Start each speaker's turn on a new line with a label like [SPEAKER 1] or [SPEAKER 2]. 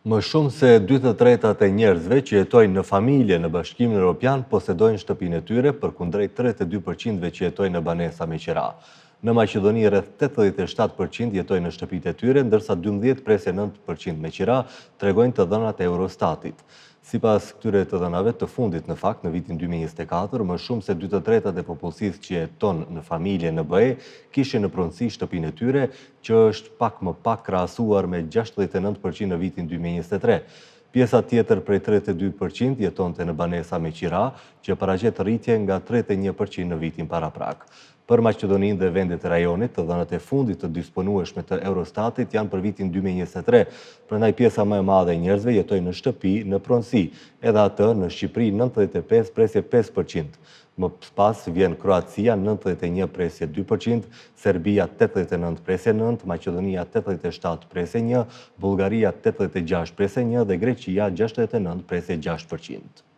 [SPEAKER 1] Më shumë se 2/3 e njerëzve që jetojnë në familje në Bashkimin Evropian posedojnë shtëpinë e tyre, përkundrejt 32% që jetojnë në banesa me qira. Në Maqedoni rreth 87% jetojnë në shtëpitë e tyre, ndërsa 12.9% me qira, tregojnë të dhënat e Eurostatit. Sipas këtyre të dhënave të fundit, në fakt, në vitin 2024, më shumë se 2/3 e popullsisë që jeton në familje në BE kishin në pronësi shtëpinë e tyre, që është pak më pak krahasuar me 69% në vitin 2023. Pjesa tjetër prej 32% jetonte në banesa me qira, që paraqet rritje nga 31% në vitin paraprak. Për Maqedoninë dhe vendet e rajonit, të dhënat e fundit të disponueshme të Eurostatit janë për vitin 2023, prandaj pjesa më e madhe e njerëzve jetojnë në shtëpi në pronësi, edhe atë në Shqipëri 95.5%. Më pas vjen Kroacia 91.2%, Serbia 89.9%, Maqedonia 87.1%, Bullgaria 86.1% dhe Greqia 69.6%.